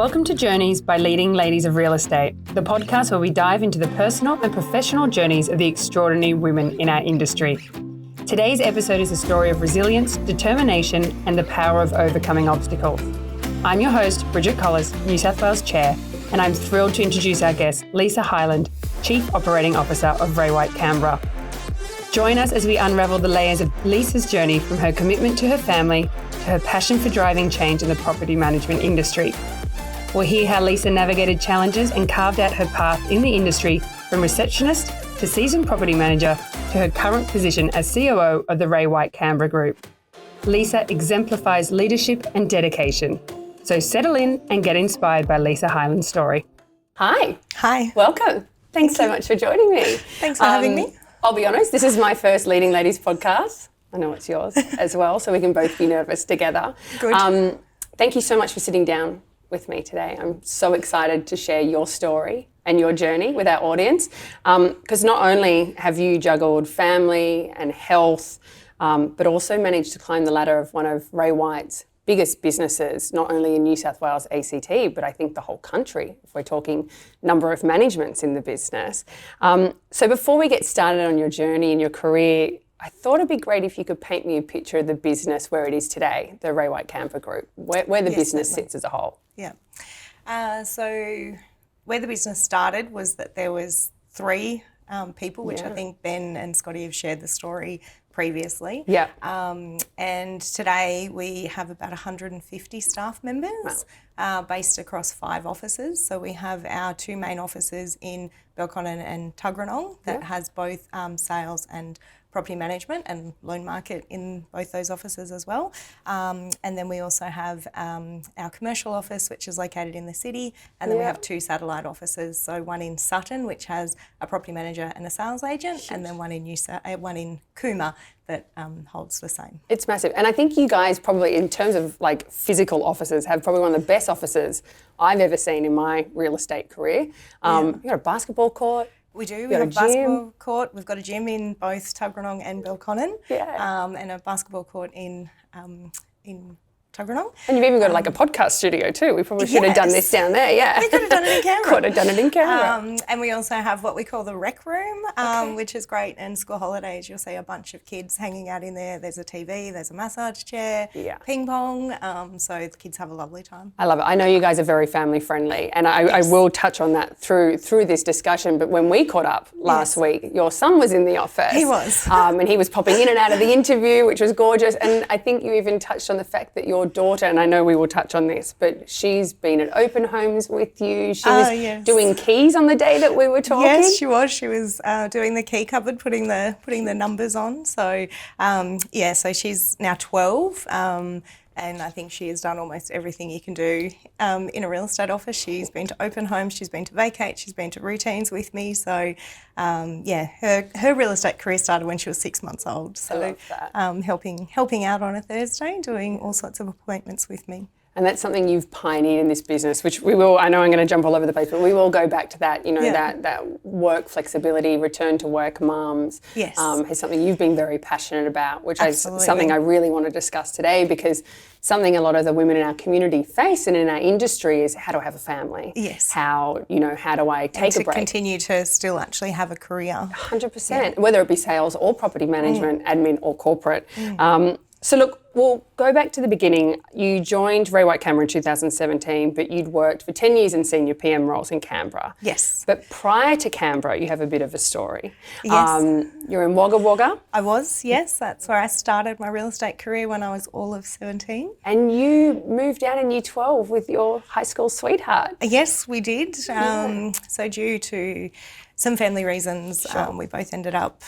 Welcome to Journeys by Leading Ladies of Real Estate, the podcast where we dive into the personal and professional journeys of the extraordinary women in our industry. Today's episode is a story of resilience, determination, and the power of overcoming obstacles. I'm your host, Bridget Collis, New South Wales Chair, and I'm thrilled to introduce our guest, Lisa Hyland, Chief Operating Officer of White Canberra. Join us as we unravel the layers of Lisa's journey from her commitment to her family to her passion for driving change in the property management industry. We'll hear how Lisa navigated challenges and carved out her path in the industry from receptionist to seasoned property manager to her current position as COO of the White Canberra Group. Lisa exemplifies leadership and dedication. So settle in and get inspired by Lisa Hyland's story. Hi. Hi. Welcome. Thanks so much for joining me. Thanks for having me. I'll be honest, this is my first Leading Ladies podcast. I know it's yours as well, so we can both be nervous together. Good. Thank you so much for sitting down with me today. I'm so excited to share your story and your journey with our audience, because not only have you juggled family and health, but also managed to climb the ladder of one of Ray White's biggest businesses, not only in New South Wales ACT, but I think the whole country, if we're talking number of managements in the business. So before we get started on your journey and your career, I thought it'd be great if you could paint me a picture of the business where it is today, the White Canberra Group, where the business sits as a whole. Yeah. So where the business started was that there was three people, which I think Ben and Scotty have shared the story previously. Yeah. And today we have about 150 staff members based across 5 offices. So we have our 2 main offices in Belconnen and Tuggeranong that has both sales and property management and loan market in both those offices as well. And then we also have our commercial office, which is located in the city. And then we have 2 satellite offices. So one in Sutton, which has a property manager and a sales agent, and then one in Cooma that holds the same. It's massive. And I think you guys probably, in terms of like physical offices, have probably one of the best offices I've ever seen in my real estate career. You've got a basketball court. We do. We have a basketball court. We've got a gym in both Tuggeranong and Belconnen, and a basketball court in Tuggeranong. And you've even got like a podcast studio too. We probably should have done this down there, We could have done it in Canberra. Could have done it in Canberra. And we also have what we call the rec room, which is great. And school holidays, you'll see a bunch of kids hanging out in there. There's a TV, there's a massage chair, ping pong. So the kids have a lovely time. I love it. I know you guys are very family friendly, and I will touch on that through this discussion. But when we caught up last week, your son was in the office. He was. And he was popping in and out of the interview, which was gorgeous. And I think you even touched on the fact that your daughter, and I know we will touch on this, but she's been at open homes with you. She was doing keys on the day that we were talking. Yes, she was. She was doing the key cupboard, putting the numbers on. So so she's now 12. And I think she has done almost everything you can do in a real estate office. She's been to open homes, she's been to vacate, she's been to routines with me. So, her real estate career started when she was 6 months old. So, I love that. helping out on a Thursday, doing all sorts of appointments with me. And that's something you've pioneered in this business, which we will, I know I'm going to jump all over the place, but we will go back to that, that work flexibility, return to work mums, is something you've been very passionate about, which is something I really want to discuss today, because something a lot of the women in our community face and in our industry is, how do I have a family? Yes. How do I take a break? To continue to still actually have a career. 100%, whether it be sales or property management, admin or corporate. So look, we'll go back to the beginning. You joined White Canberra in 2017, but you'd worked for 10 years in senior PM roles in Canberra. Yes. But prior to Canberra, you have a bit of a story. Yes. You're in Wagga Wagga. I was, yes. That's where I started my real estate career when I was all of 17. And you moved out in year 12 with your high school sweetheart. Yes, we did. So due to some family reasons, we both ended up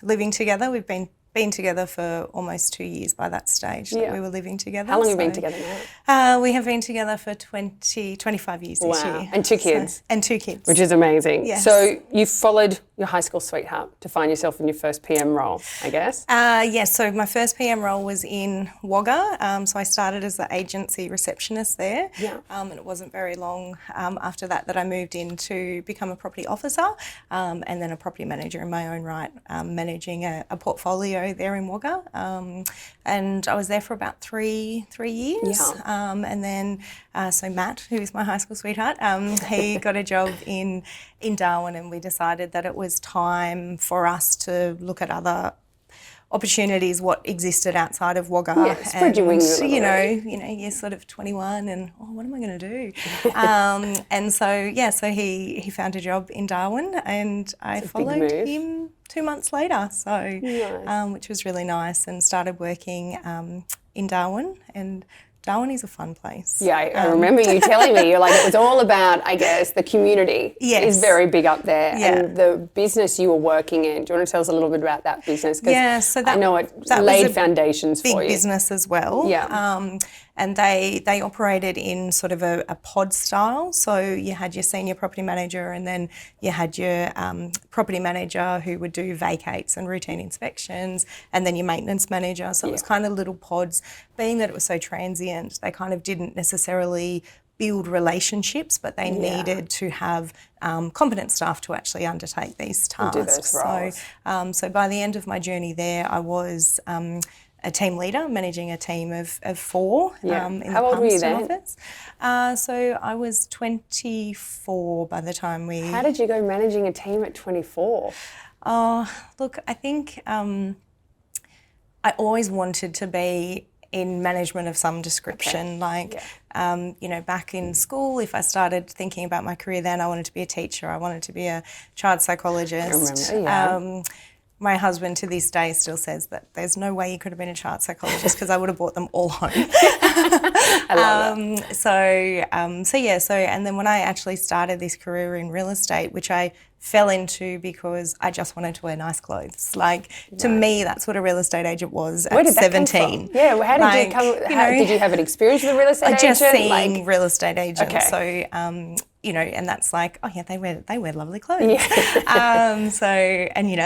living together. We've been together for almost 2 years by that stage that we were living together. How long have you been together now? We have been together for 25 years this year. And 2 kids. And 2 kids. Which is amazing. Yes. So you followed your high school sweetheart to find yourself in your first PM role, I guess? Yes, so my first PM role was in Wagga. So I started as the agency receptionist there. Yeah. And it wasn't very long after that I moved in to become a property officer and then a property manager in my own right, managing a portfolio there in Wagga. And I was there for about three years. Yeah. And then, so Matt, who's my high school sweetheart, he got a job in Darwin, and we decided that it was time for us to look at other opportunities, what existed outside of Wagga. Yeah, spread your wings a little bit. You're sort of 21 and, what am I going to do? And so he found a job in Darwin, and I followed him 2 months later, Nice. Which was really nice, and started working in Darwin. And Darwin is a fun place. Yeah, I remember you telling me, you're like, it was all about, I guess, the community is very big up there. Yeah. And the business you were working in, do you want to tell us a little bit about that business? Yeah, so that, I know it that laid was a foundations big for you. business as well. Yeah. And they operated in sort of a pod style. So you had your senior property manager, and then you had your property manager who would do vacates and routine inspections, and then your maintenance manager. So it was kind of little pods. Being that it was so transient, they kind of didn't necessarily build relationships, but they needed to have competent staff to actually undertake these tasks. Do those roles. So by the end of my journey there, I was a team leader, managing a team of 4 in the How old were you Palmerston then? office. So I was 24 by the time we... How did you go managing a team at 24? Look, I think I always wanted to be in management of some description. Back in school, if I started thinking about my career then, I wanted to be a teacher, I wanted to be a child psychologist. I remember, my husband to this day still says that there's no way you could have been a child psychologist because I would have brought them all home. I love that. And then when I actually started this career in real estate, which I fell into because I just wanted to wear nice clothes. To me, that's what a real estate agent was at 17. Yeah, well, how did you come? Did you have an experience with a real estate agent? Just seeing real estate agents. Okay. So, and that's like, oh yeah, they wear lovely clothes. Yeah.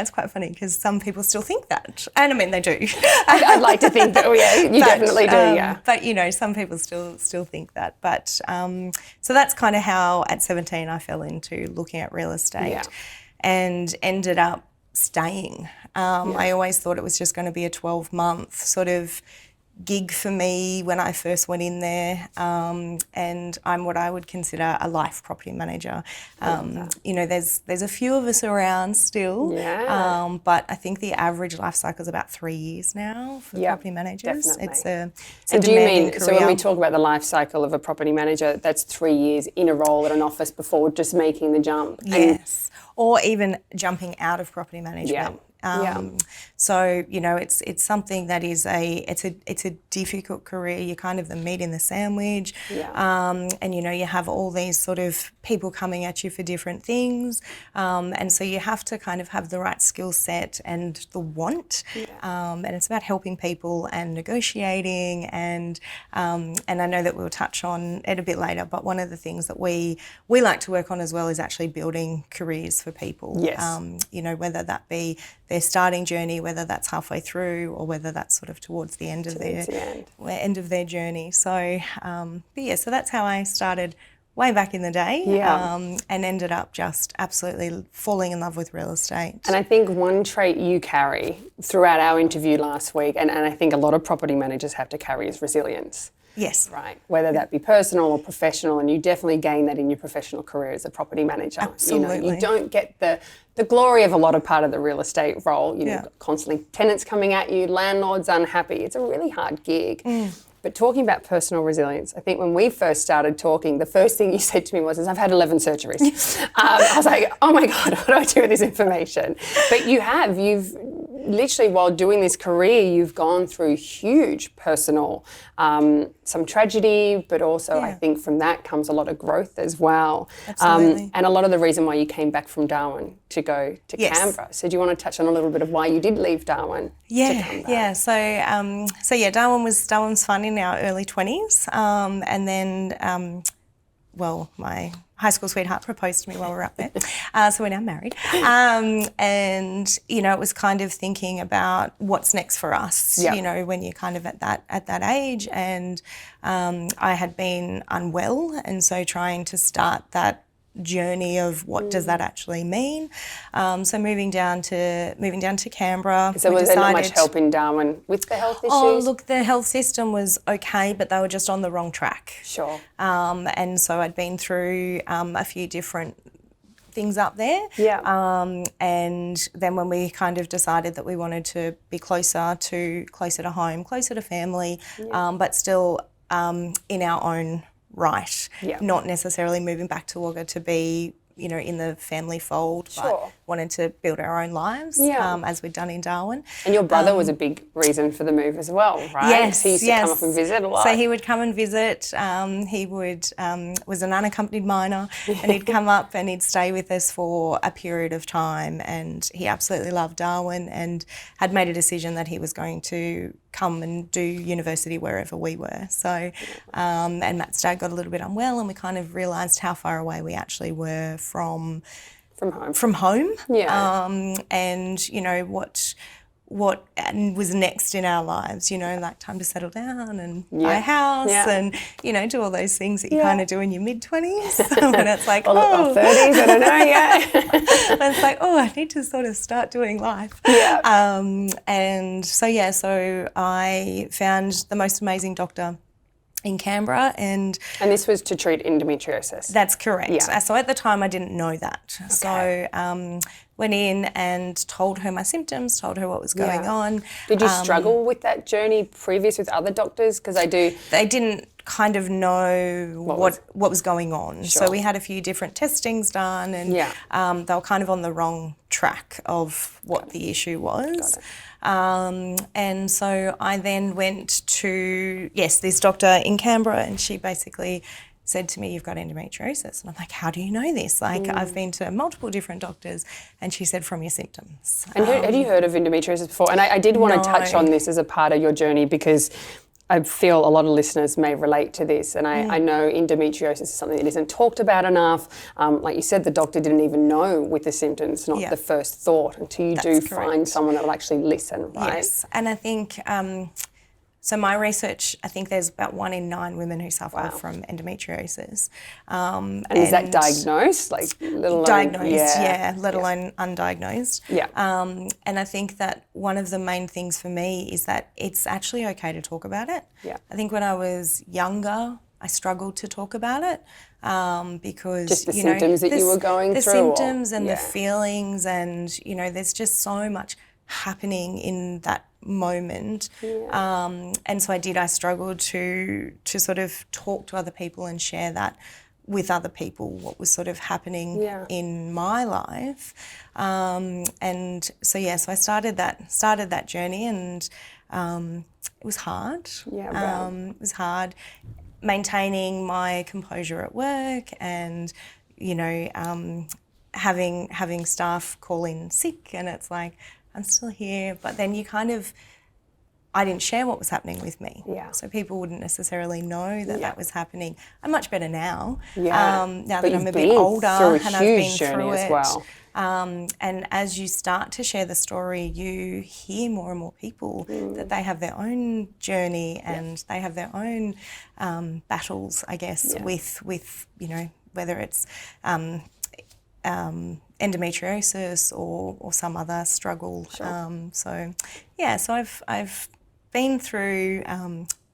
It's quite funny because some people still think that, and I mean they do. I'd like to think that. You definitely do. Yeah. But some people still think that. But so that's kind of how at 17 I fell into looking at real estate, and ended up staying. I always thought it was just going to be a 12-month sort of gig for me when I first went in there, and I'm what I would consider a life property manager. There's a few of us around still, but I think the average life cycle is about 3 years now for property managers. Definitely. It's a So do you mean, career. so when we talk about the life cycle of a property manager, that's 3 years in a role at an office before just making the jump? Yes, or even jumping out of property management. So it's something that is it's a difficult career. You're kind of the meat in the sandwich, and you have all these sort of people coming at you for different things, and so you have to kind of have the right skill set and the want, and it's about helping people and negotiating, and I know that we'll touch on it a bit later. But one of the things that we like to work on as well is actually building careers for people. Yes. Whether that be their starting journey, whether that's halfway through or whether that's sort of towards the end of their journey. So, so that's how I started way back in the day, and ended up just absolutely falling in love with real estate. And I think one trait you carry throughout our interview last week, and I think a lot of property managers have to carry, is resilience. Yes. Right. Whether that be personal or professional, and you definitely gain that in your professional career as a property manager. Absolutely. You don't get the glory of a lot of part of the real estate role. Constantly tenants coming at you, landlords unhappy. It's a really hard gig. But talking about personal resilience, I think when we first started talking, the first thing you said to me was, I've had 11 surgeries. I was like, oh my God, what do I do with this information? But you've literally, while doing this career, you've gone through huge personal, some tragedy, but also I think from that comes a lot of growth as well. Absolutely. And a lot of the reason why you came back from Darwin to go to Canberra. So do you want to touch on a little bit of why you did leave Darwin to come back? Yeah. So Darwin was fun in our early 20s, and then my high school sweetheart proposed to me while we were up there. So we're now married. And, you know, it was kind of thinking about what's next for us, you know, when you're kind of at that age. And I had been unwell, and so trying to start that journey of what does that actually mean. So moving down to Canberra. So was there not much help in Darwin with the health issues? Oh, look, the health system was okay, but they were just on the wrong track. Sure. And so I'd been through a few different things up there. Yeah. And then when we kind of decided that we wanted to be closer to home, closer to family, but still in our own right, not necessarily moving back to Wagga to be, you know, in the family fold, but wanted to build our own lives as we'd done in Darwin. And your brother was a big reason for the move as well, right? Yes, he used to come up and visit a lot. So he would come and visit. He would was an unaccompanied minor, and he'd come up and he'd stay with us for a period of time. And he absolutely loved Darwin and had made a decision that he was going to come and do university wherever we were. So, and Matt's dad got a little bit unwell, and we kind of realised how far away we actually were from home. Yeah. And you know what was next in our lives, you know, like time to settle down and buy a house and, you know, do all those things that you kind of do in your mid-20s when it's like, or 30s, I don't know, when it's like, I need to sort of start doing life. And so I found the most amazing doctor in Canberra, and this was to treat endometriosis. That's correct. Yeah. So at the time I didn't know that. Okay. So went in and told her my symptoms, told her what was going on. Did you struggle with that journey previous with other doctors? Because they didn't kind of know what was going on. Sure. So we had a few different testings done, and they were kind of on the wrong track of what the issue was. And so I then went to, this doctor in Canberra, and she basically said to me, "You've got endometriosis." And I'm like, "How do you know this?" Like, I've been to multiple different doctors, and she said, "From your symptoms." And had you heard of endometriosis before? And I did want to touch on this as a part of your journey, because I feel a lot of listeners may relate to this, and I know endometriosis is something that isn't talked about enough. Like you said, the doctor didn't even know with the symptoms, not the first thought, until you find someone that will actually listen, right? Yes, and I think, so my research, I think there's about 1 in 9 women who suffer from endometriosis. And is that diagnosed? Like, let alone, diagnosed, let alone undiagnosed. Yeah. And I think that one of the main things for me is that it's actually okay to talk about it. Yeah. I think when I was younger, I struggled to talk about it because, just the symptoms that you were going through? The symptoms and the feelings, and, you know, there's just so much happening in that moment. And so I struggled to sort of talk to other people and share that with other people, what was sort of happening in my life. And so I started that journey, and it was hard. It was hard maintaining my composure at work, and, you know, having staff call in sick, and it's like, I'm still here, but then I didn't share what was happening with me. So people wouldn't necessarily know that was happening. I'm much better now. Now that I'm a bit older, and I've been through it. Well. And as you start to share the story, you hear more and more people that they have their own journey, and they have their own battles, I guess, with, you know, whether it's endometriosis or some other struggle. Sure. So I've been through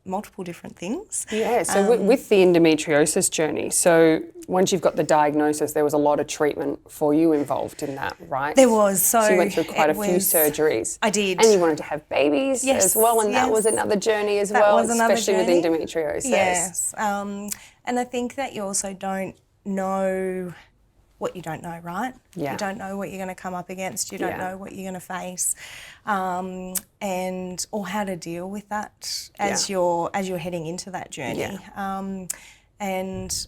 multiple different things. Yeah, so with the endometriosis journey, so once you've got the diagnosis, there was a lot of treatment for you involved in that, right? There was. So you went through quite a few surgeries. I did. And you wanted to have babies as well, and that was another journey as well, especially with endometriosis. Yes. And I think that you also don't know what you don't know, right? Yeah. You don't know what you're going to come up against. You don't know what you're going to face, or how to deal with that as you're heading into that journey. And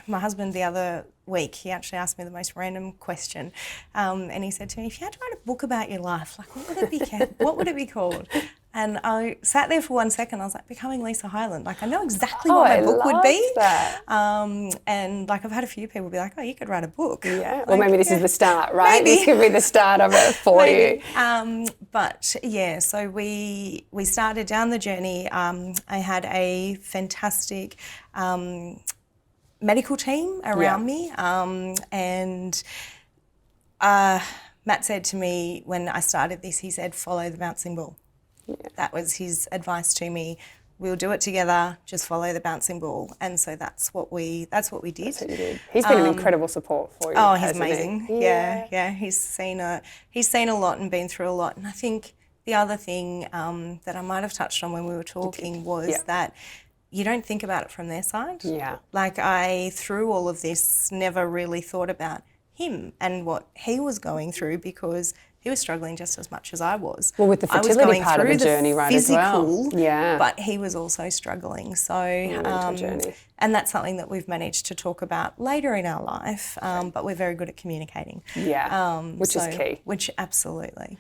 my husband the other week, he actually asked me the most random question, and he said to me, "If you had to write a book about your life, like what would it be called?" And I sat there for 1 second. I was like, becoming Lisa Hyland. Like, I know exactly what my book would be. That. And like, I've had a few people be like, oh, you could write a book. Yeah. Like, well, maybe this is the start, right? Maybe. This could be the start of it for you. But yeah, so we started down the journey. I had a fantastic medical team around me. And Matt said to me when I started this, he said, follow the bouncing ball. Yeah. That was his advice to me. We'll do it together, just follow the bouncing ball. And so that's what we did. That's what you did. He's been an incredible support for you. Oh, he's amazing. Yeah. He's seen a lot and been through a lot. And I think the other thing that I might have touched on when we were talking was that you don't think about it from their side. Yeah. Like, I, through all of this, never really thought about him and what he was going through, because he was struggling just as much as I was. Well, with the fertility part of the journey, right, physical, as well. Yeah. But he was also struggling. So, and that's something that we've managed to talk about later in our life, but we're very good at communicating. Yeah, which is key. Which, absolutely.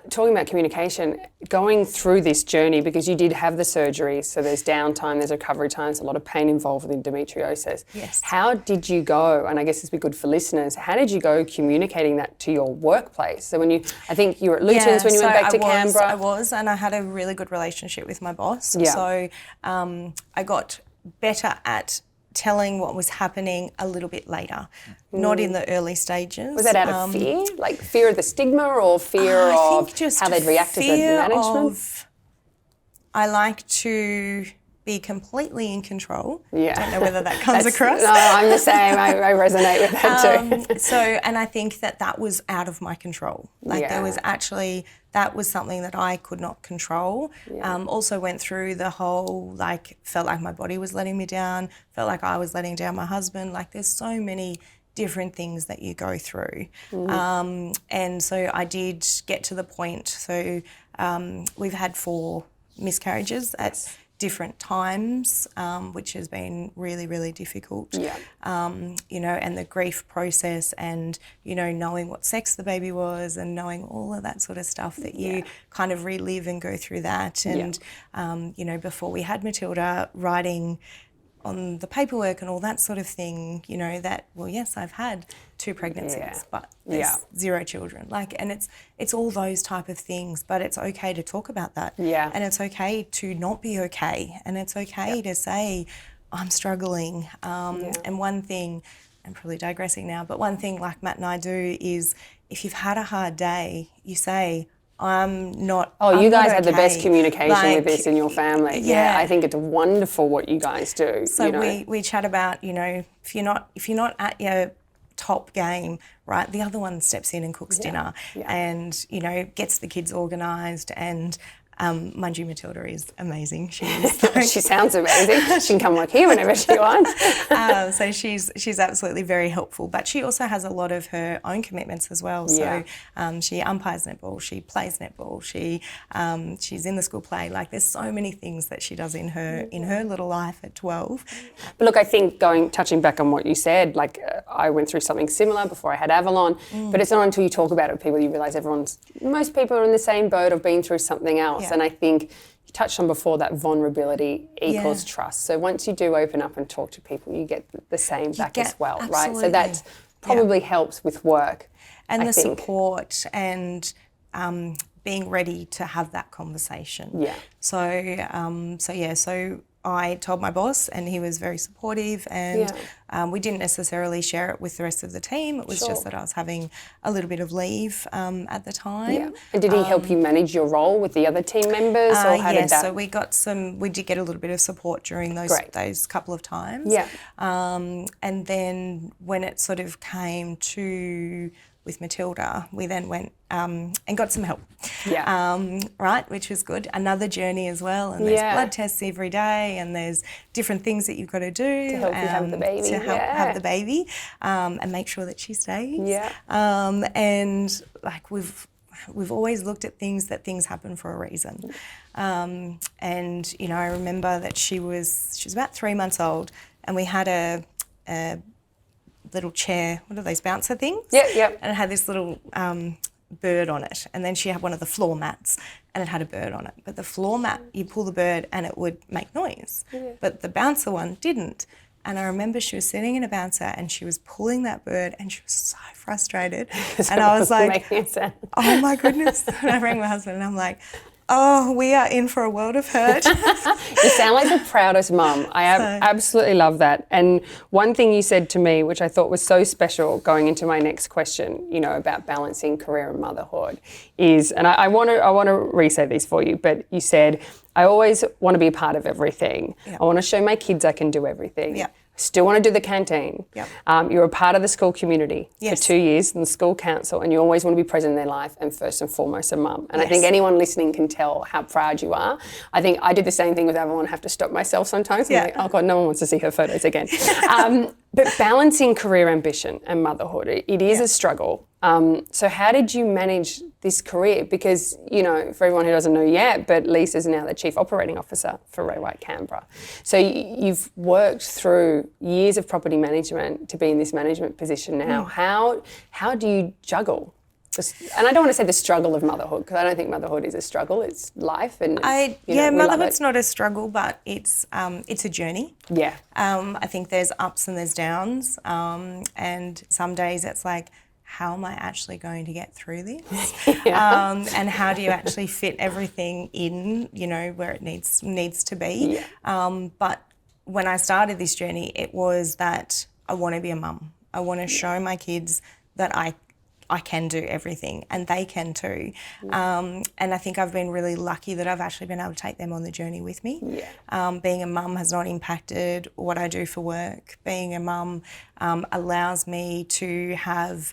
Talking about communication, going through this journey, because you did have the surgery, so there's downtime, there's recovery times, a lot of pain involved with endometriosis. Yes. How did you go, and I guess this would be good for listeners, how did you go communicating that to your workplace? So I think you were at Luton's when you went back to Canberra. I was, and I had a really good relationship with my boss. Yeah. So I got better at telling what was happening a little bit later, not in the early stages. Was that out of fear? Like fear of the stigma, or fear of how they'd react as a management? I like to be completely in control. Yeah. Don't know whether that comes across. No, I'm the same. I resonate with that too. And I think that was out that my control. Like, there was actually, that was something that I could not control. Yeah. Also went through the whole, like, felt like my body was letting me down, felt like I was letting down my husband. Like, there's so many different things that you go through. And so I did get to the point. So we've had 4 miscarriages at different times, which has been really, really difficult. Yeah. And the grief process, and, knowing what sex the baby was, and knowing all of that sort of stuff that you kind of relive and go through that. And, before we had Matilda, writing on the paperwork and all that sort of thing, that, well, yes, I've had 2 pregnancies, but there's 0 children. Like, and it's all those type of things, but it's okay to talk about that. Yeah. And it's okay to not be okay. And it's okay to say, I'm struggling. And one thing, I'm probably digressing now, but one thing like Matt and I do is, if you've had a hard day, you say, I'm not. Oh, you guys had the best communication with this in your family. Yeah, I think it's wonderful what you guys do. So we chat about, if you're not at your top game, right, the other one steps in and cooks dinner, and gets the kids organised. And mind you, Matilda is amazing. She sounds amazing. She can come work here whenever she wants. So she's absolutely very helpful. But she also has a lot of her own commitments as well. So she umpires netball, she plays netball, she's in the school play. Like, there's so many things that she does in her little life at 12. But look, I think touching back on what you said, like I went through something similar before I had Avalon. But it's not until you talk about it with people you realise most people are in the same boat of being through something else. Yeah. And I think you touched on before that vulnerability equals trust. So once you do open up and talk to people, you get the same back as well, right? So that probably helps with work. And the support and being ready to have that conversation. Yeah. So I told my boss, and he was very supportive, and we didn't necessarily share it with the rest of the team. It was just that I was having a little bit of leave at the time. Yeah. And did he help you manage your role with the other team members? Or how did that? So we did get a little bit of support during those couple of times. Yeah. And then when it sort of came to with Matilda, we then went and got some help, right, which was good. Another journey as well, and there's blood tests every day, and there's different things that you've got to do to help you have the baby, have the baby, and make sure that she stays. Yeah. And like we've always looked at things happen for a reason. And I remember that she was about 3 months old, and we had a little chair, what are those bouncer things? Yeah. And it had this little bird on it. And then she had one of the floor mats and it had a bird on it. But the floor mat, you pull the bird and it would make noise. Yeah. But the bouncer one didn't. And I remember she was sitting in a bouncer and she was pulling that bird and she was so frustrated. And I was like, oh my goodness. And I rang my husband and I'm like, oh, we are in for a world of hurt. You sound like the proudest mum. I absolutely love that. And one thing you said to me, which I thought was so special going into my next question, you know, about balancing career and motherhood is, and I want to re-say these for you, but you said, I always want to be a part of everything. Yep. I want to show my kids I can do everything. Yep. Still want to do the canteen. Yep. You're a part of the school community for 2 years in the school council, and you always want to be present in their life and first and foremost a mum. And I think anyone listening can tell how proud you are. I think I did the same thing with Avalon. I have to stop myself sometimes. I'm like, oh God, no one wants to see her photos again. But balancing career ambition and motherhood, it is a struggle. So how did you manage this career? Because, you know, for everyone who doesn't know yet, but Lisa's now the Chief Operating Officer for White Canberra. So you've worked through years of property management to be in this management position now. How do you juggle? And I don't want to say the struggle of motherhood, because I don't think motherhood is a struggle. It's life, and motherhood's not a struggle, but it's a journey. Yeah. I think there's ups and there's downs, and some days it's like, how am I actually going to get through this? And how do you actually fit everything in, you know, where it needs to be? Yeah. But when I started this journey, it was that I want to be a mum. I want to show my kids that I can do everything, and they can too. And I think I've been really lucky that I've actually been able to take them on the journey with me. Yeah. Being a mum has not impacted what I do for work. Being a mum allows me to have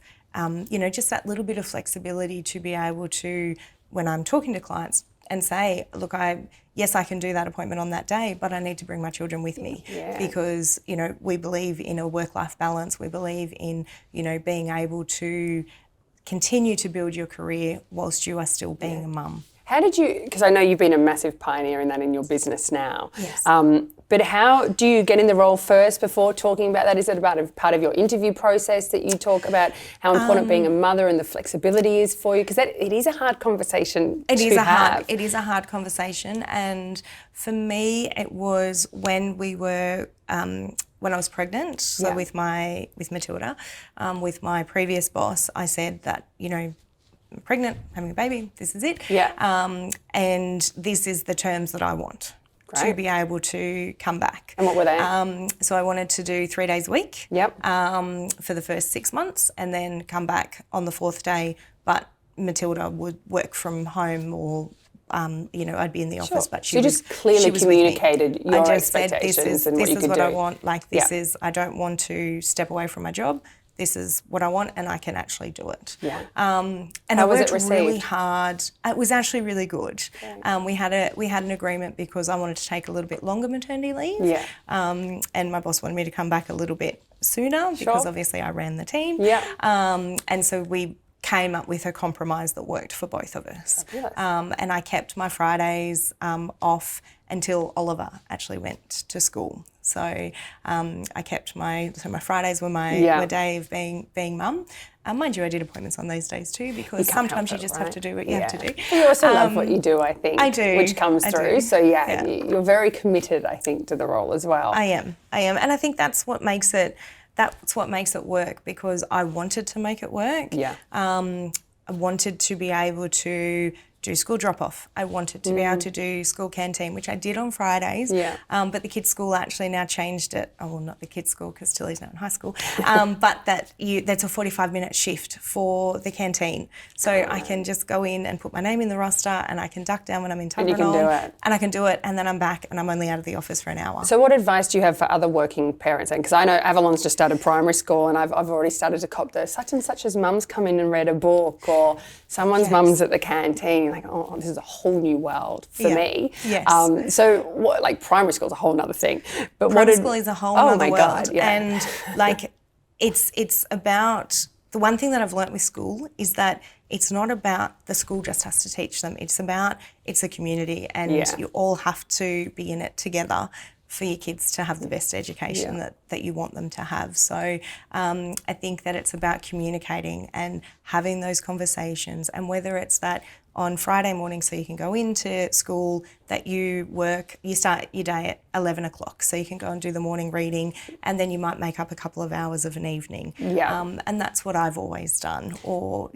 just that little bit of flexibility to be able to, when I'm talking to clients, and say, look, I can do that appointment on that day, but I need to bring my children with me because, you know, we believe in a work-life balance. We believe in, you know, being able to continue to build your career whilst you are still being a mum. How did you, because I know you've been a massive pioneer in that in your business now. Yes. But how do you get in the role first before talking about that? Is it about a part of your interview process that you talk about how important being a mother and the flexibility is for you? Because it is a hard conversation to have. It is a hard conversation. And for me, it was when when I was pregnant, so with Matilda, with my previous boss, I said that, you know, I'm pregnant, having a baby, this is it. Yeah. And this is the terms that I want. Great. To be able to come back. And what were they? So I wanted to do 3 days a week. Yep. For the first 6 months, and then come back on the 4th day. But Matilda would work from home, or I'd be in the office. But she just clearly communicated your expectations and what you could do. This is what I want. Like this is. I don't want to step away from my job. This is what I want, and I can actually do it. Yeah. And I worked really hard. It was actually really good. Yeah. We had an agreement because I wanted to take a little bit longer maternity leave. Yeah. And my boss wanted me to come back a little bit sooner because obviously I ran the team. Yeah. And so we came up with a compromise that worked for both of us. And I kept my Fridays off until Oliver actually went to school. So I kept my Fridays were my day of being mum. Mind you, I did appointments on those days too, because sometimes you just have to do what you have to do. You also love what you do, I think. I do. Which comes through. So you're very committed, I think, to the role as well. I am. And I think that's what makes it work, because I wanted to make it work. Yeah. I wanted to be able to do school drop-off. I wanted to be able to do school canteen, which I did on Fridays. Yeah. But the kids' school actually now changed it. Oh, well, not the kids' school, because Tilly's now in high school. But that's a 45-minute shift for the canteen. So I can just go in and put my name in the roster, and I can duck down when I'm in Tuggeranong. And you can do it. And I can do it, and then I'm back, and I'm only out of the office for an hour. So what advice do you have for other working parents? Because I know Avalon's just started primary school, and I've already started to cop the such and such as mum's come in and read a book, or someone's mum's at the canteen. Like, oh, this is a whole new world for me. Yes. So what, like primary school is a whole nother thing. But primary school is a whole other world. God, yeah. And like it's about, the one thing that I've learnt with school is that it's not about the school just has to teach them. It's a community, and you all have to be in it together. for your kids to have the best education that you want them to have. So I think that it's about communicating and having those conversations, and whether it's that on Friday morning so you can go into school, that you start your day at 11 o'clock so you can go and do the morning reading, and then you might make up a couple of hours of an evening. And that's what I've always done. Or,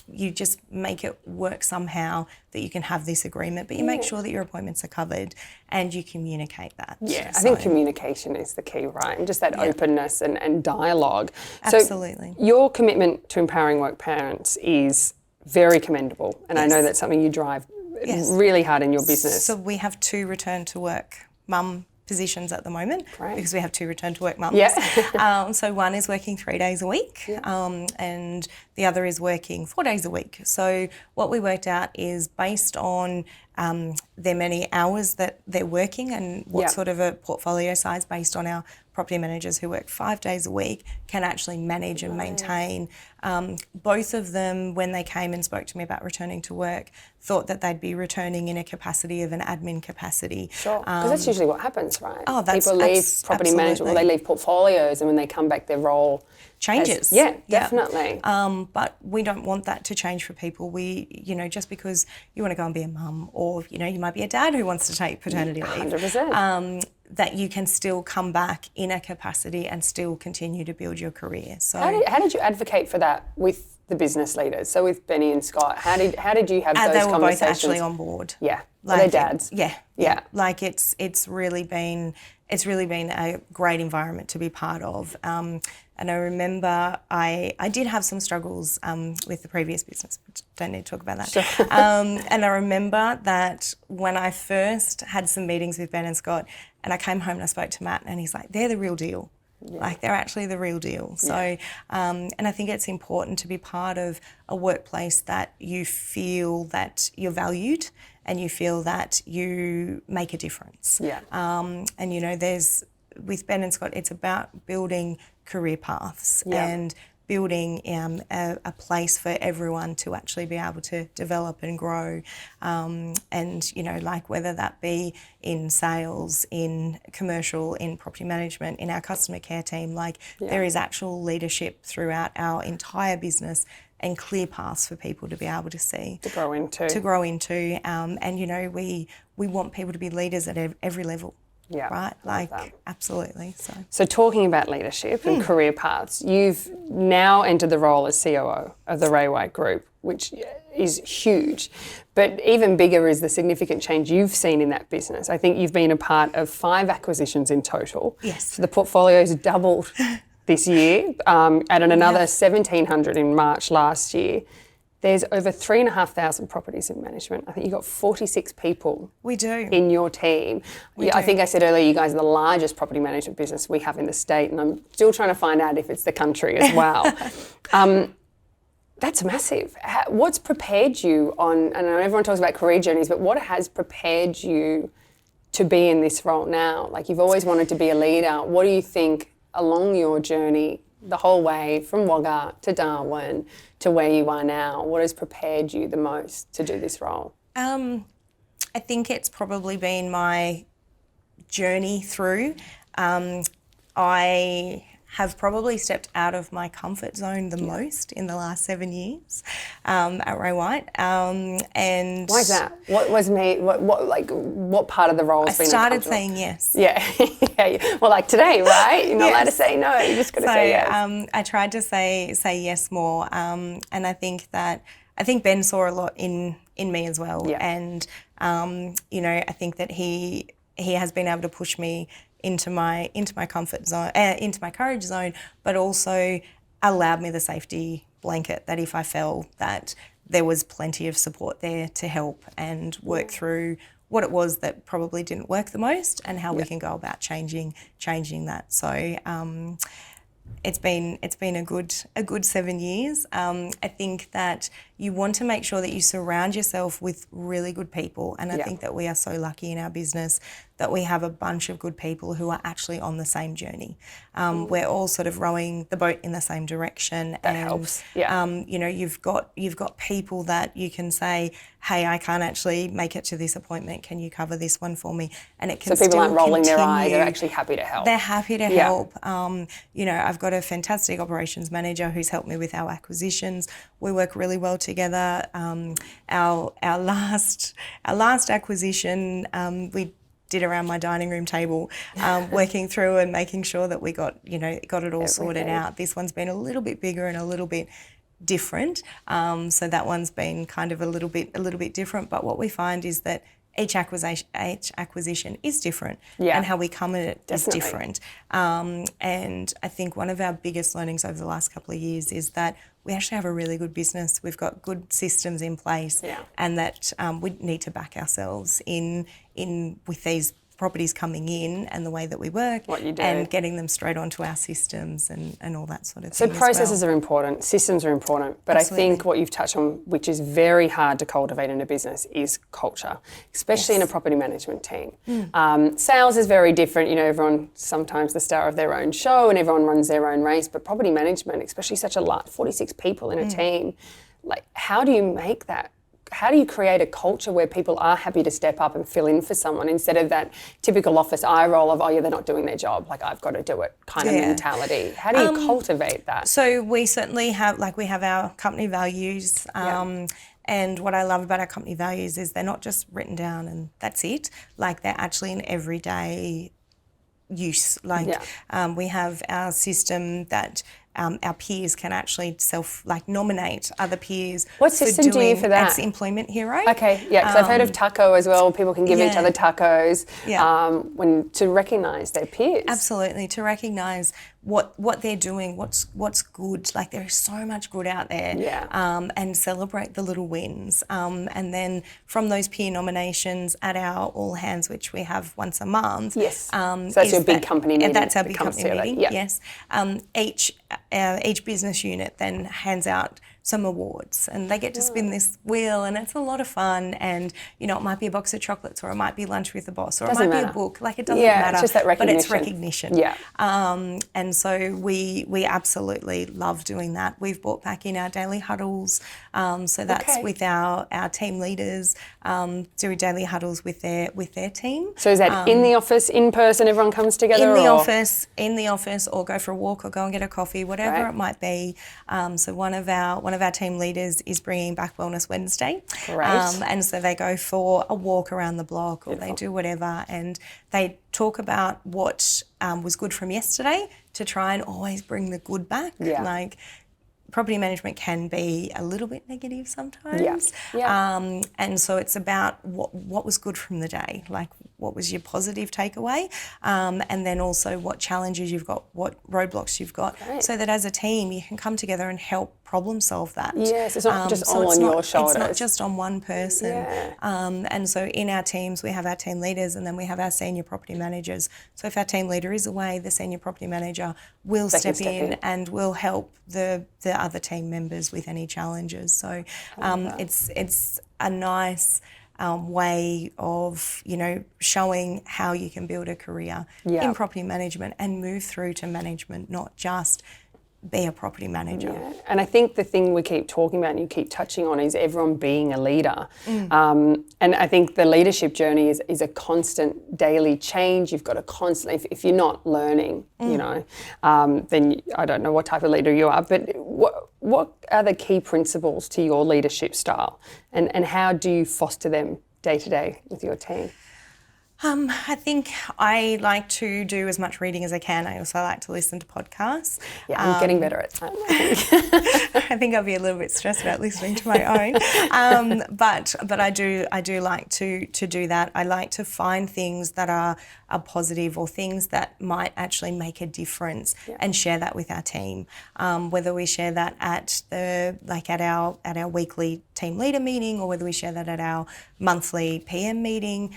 you just make it work somehow that you can have this agreement, but you make sure that your appointments are covered and you communicate that. Yeah, I think communication is the key, right? And just that openness and dialogue. Absolutely. So your commitment to empowering work parents is very commendable, and I know that's something you drive really hard in your business. So we have 2 return to work mum positions at the moment, because we have 2 return to work mums. So one is working 3 days a week, and the other is working 4 days a week. So what we worked out is based on their many hours that they're working and what sort of a portfolio size, based on our property managers who work 5 days a week, can actually manage and maintain. Both of them, when they came and spoke to me about returning to work, thought that they'd be returning in a capacity of an admin capacity. Sure, because that's usually what happens, right? Oh, people leave property management, or they leave portfolios, and when they come back, their role changes. Definitely. But we don't want that to change for people. We, just because you want to go and be a mum, or, you might be a dad who wants to take paternity leave. 100%. That you can still come back in a capacity and still continue to build your career. So how did you advocate for that with the business leaders? So with Benny and Scott, how did you have those conversations? They were both actually on board. Yeah, they're dads. Yeah. Like it's really been a great environment to be part of. And I remember I did have some struggles with the previous business, but don't need to talk about that. Sure. And I remember that when I first had some meetings with Ben and Scott, and I came home and I spoke to Matt, and he's like, they're the real deal. Like, they're actually the real deal. So, and I think it's important to be part of a workplace that you feel that you're valued and you feel that you make a difference. And, with Ben and Scott, it's about building career paths and building a place for everyone to actually be able to develop and grow. And, whether that be in sales, in commercial, in property management, in our customer care team, there is actual leadership throughout our entire business and clear paths for people to be able to see. To grow into. And, we want people to be leaders at every level. Yeah, right. Absolutely. So talking about leadership and career paths, you've now entered the role as COO of the Ray White Group, which is huge. But even bigger is the significant change you've seen in that business. I think you've been a part of 5 acquisitions in total. Yes. So the portfolio's doubled this year, added another 1,700 in March last year. There's over 3,500 properties in management. I think you've got 46 people in your team. I think I said earlier, you guys are the largest property management business we have in the state, and I'm still trying to find out if it's the country as well. That's massive. What's prepared you I know everyone talks about career journeys, but what has prepared you to be in this role now? Like, you've always wanted to be a leader. What do you think along your journey, the whole way from Wagga to Darwin to where you are now, what has prepared you the most to do this role? I think it's probably been my journey through. I have probably stepped out of my comfort zone the most in the last 7 years at Ray White. And why is that? What part of the role has been uncomfortable? I started saying yes. Yeah. Well, like today, right? You're not allowed to say no. You just got to say yes. I tried to say yes more, and I think Ben saw a lot in me as well. Yeah. And I think that he has been able to push me into my comfort zone, into my courage zone, but also allowed me the safety blanket that if I fell, that there was plenty of support there to help and work through what it was that probably didn't work the most, and how we can go about changing that. So it's been a good 7 years. I think that you want to make sure that you surround yourself with really good people. And I think that we are so lucky in our business that we have a bunch of good people who are actually on the same journey. We're all sort of rowing the boat in the same direction. That helps. Yeah. You know, you've got people that you can say, hey, I can't actually make it to this appointment. Can you cover this one for me? And it can so people aren't rolling continue. their eyes. They're actually happy to help. They're happy to help. You know, I've got a fantastic operations manager who's helped me with our acquisitions. We work really well together. Our last acquisition, we did around my dining room table, working through and making sure that we got it all sorted out. This one's been a little bit bigger and a little bit different. So that one's been kind of a little bit different. But what we find is that each acquisition is different, and how we come at it is different. And I think one of our biggest learnings over the last couple of years is that we actually have a really good business. We've got good systems in place, and that we need to back ourselves in with these properties coming in and the way that we work, and getting them straight onto our systems and all that sort of thing. So processes are important, systems are important, but Absolutely. I think what you've touched on, which is very hard to cultivate in a business, is culture, especially in a property management team. Sales is very different. You know, everyone sometimes the star of their own show and everyone runs their own race, but property management, especially such a large 46 people in a team, like how do you make that? How do you create a culture where people are happy to step up and fill in for someone instead of that typical office eye roll of, oh yeah, they're not doing their job, like I've got to do it kind of mentality? How do you cultivate that? So we certainly have, we have our company values. And what I love about our company values is they're not just written down and that's it. Like they're actually in everyday use. We have our system that our peers can actually nominate other peers. What system do you use for that? That's Employment Hero. Okay, yeah, because I've heard of taco as well. People can give each other tacos to recognise their peers. Absolutely, to recognise what they're doing, what's good. Like there is so much good out there, and celebrate the little wins. And then from those peer nominations at our all hands, which we have once a month. Yes. So that's your big company meeting. And that's our big company meeting. Yes. Each business unit then hands out some awards and they get to spin this wheel and it's a lot of fun, and you know it might be a box of chocolates or it might be lunch with the boss or it might be a book, like it doesn't matter. It's just that recognition. But it's recognition. Yeah. And so we absolutely love doing that. We've brought back in our daily huddles, so that's with our team leaders, do daily huddles with their team. So is that in the office, in person, everyone comes together? In the office or go for a walk or go and get a coffee, whatever it might be. So one of our team leaders is bringing back Wellness Wednesday. Great. And so they go for a walk around the block or they do whatever, and they talk about what was good from yesterday to try and always bring the good back. Yeah. Like property management can be a little bit negative sometimes. And so it's about what was good from the day, like what was your positive takeaway, and then also what challenges you've got, what roadblocks you've got, so that as a team you can come together and help problem solve that. Yes, it's not just all on your shoulders. It's not just on one person. Yeah. And so in our teams we have our team leaders and then we have our senior property managers. So if our team leader is away, the senior property manager will step in and will help the other team members with any challenges. So it's a nice way of, showing how you can build a career in property management and move through to management, not just be a property manager. Yeah. And I think the thing we keep talking about and you keep touching on is everyone being a leader. And I think the leadership journey is a constant daily change. You've got to constantly, if you're not learning, then I don't know what type of leader you are, but what are the key principles to your leadership style and how do you foster them day to day with your team? I think I like to do as much reading as I can. I also like to listen to podcasts. Yeah, I'm getting better at that. I think I'll be a little bit stressed about listening to my own. But I do like to do that. I like to find things that are positive or things that might actually make a difference and share that with our team. Whether we share that at our weekly team leader meeting or whether we share that at our monthly PM meeting,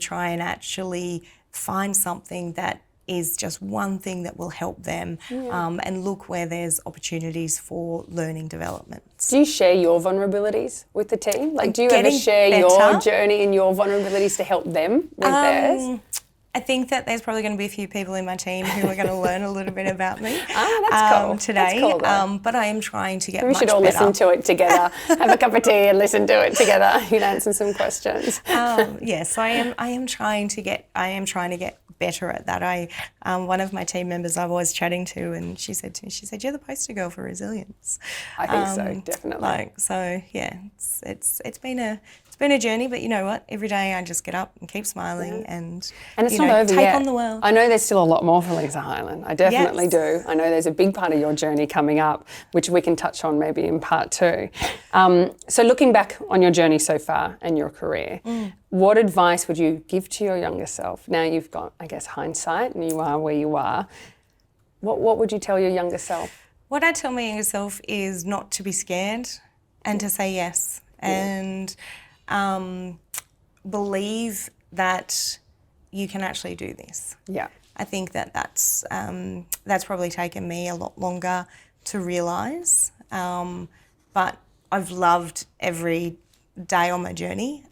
try and actually find something that is just one thing that will help them and look where there's opportunities for learning developments. Do you share your vulnerabilities with the team? Like, do you ever share your journey and your vulnerabilities to help them with theirs? I think that there's probably going to be a few people in my team who are going to learn a little bit about me that's cool. today. That's cool, but I am trying to get we much should all better. listen to it together, have a cup of tea and listen to it together. You can answer some questions. Yes, I am trying to get better at that. One of my team members I was chatting to, and she said to me, "You're the poster girl for resilience." I think so, definitely. It's been a journey, but you know what? Every day I just get up and keep smiling and it's not over take yet. on the world. I know there's still a lot more for Lisa Hyland. I definitely do. I know there's a big part of your journey coming up, which we can touch on maybe in part 2. So looking back on your journey so far and your career, what advice would you give to your younger self? Now you've got, I guess, hindsight and you are where you are. What would you tell your younger self? What I tell my younger self is not to be scared and to say yes and believe that you can actually do this. Yeah. I think that's probably taken me a lot longer to realise, but I've loved every day on my journey.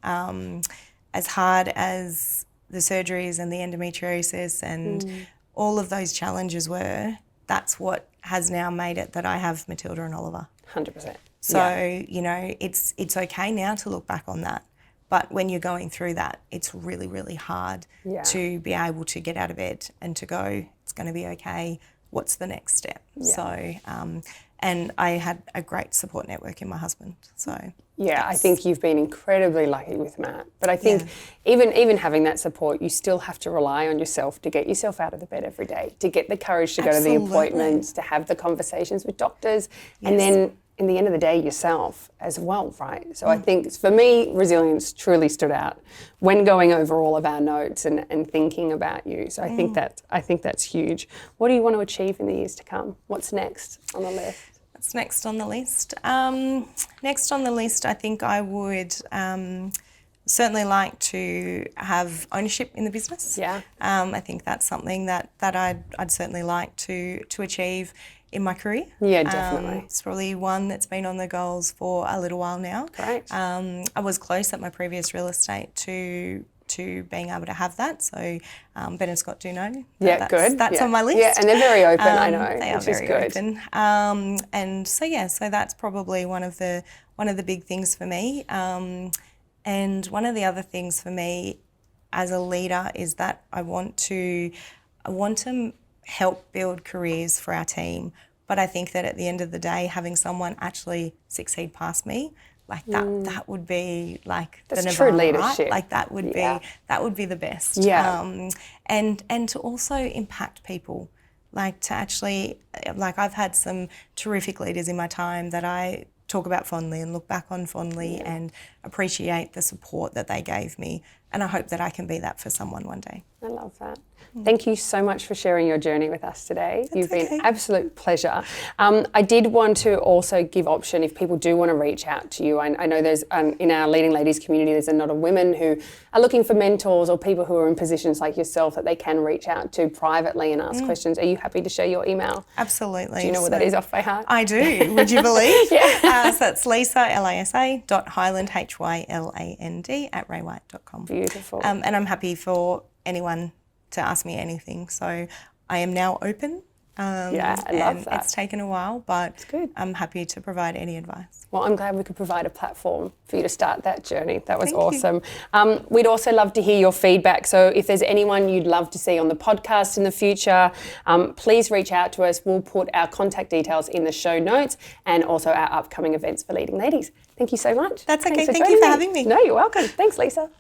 As hard as the surgeries and the endometriosis and all of those challenges were, that's what has now made it that I have Matilda and Oliver. 100%. So, it's okay now to look back on that. But when you're going through that, it's really, really hard to be able to get out of bed and to go, it's going to be okay, what's the next step? Yeah. So, and I had a great support network in my husband. So I think you've been incredibly lucky with Matt. But I think even having that support, you still have to rely on yourself to get yourself out of the bed every day, to get the courage to go to the appointments, to have the conversations with doctors, and then in the end of the day, yourself as well, right? So I think for me, resilience truly stood out when going over all of our notes and thinking about you. So I think that's huge. What do you want to achieve in the years to come? What's next on the list? What's next on the list? Next on the list, I think I would certainly like to have ownership in the business. Yeah. I think that's something that I'd certainly like to achieve in my career. Yeah, definitely. It's probably one that's been on the goals for a little while now. Great. I was close at my previous real estate to being able to have that. So Ben and Scott do know. That's on my list. Yeah, and they're very open, I know. They are very open. And so that's probably one of the big things for me. And one of the other things for me as a leader is that I want to help build careers for our team. But I think that at the end of the day, having someone actually succeed past me, like that would be like that's the Nirvana, true leadership. Right? Like that would be the best. Yeah. And to also impact people, like to actually, like I've had some terrific leaders in my time that I talk about fondly and look back on fondly and appreciate the support that they gave me. And I hope that I can be that for someone one day. I love that. Thank you so much for sharing your journey with us today. You've been an absolute pleasure. I did want to also give option if people do want to reach out to you. I know there's in our Leading Ladies community, there's a lot of women who are looking for mentors or people who are in positions like yourself that they can reach out to privately and ask questions. Are you happy to share your email? Absolutely. Do you know what that is off by heart? I do. Would you believe? So that's Lisa, Lisa.Hyland, Hyland @raywhite.com. Beautiful. And I'm happy for anyone to ask me anything. So I am now open. I love that. It's taken a while, but it's good. I'm happy to provide any advice. Well, I'm glad we could provide a platform for you to start that journey. That was awesome. We'd also love to hear your feedback. So if there's anyone you'd love to see on the podcast in the future, please reach out to us. We'll put our contact details in the show notes and also our upcoming events for Leading Ladies. Thank you so much. That's okay. Thank you for having me. No, you're welcome. Thanks, Lisa.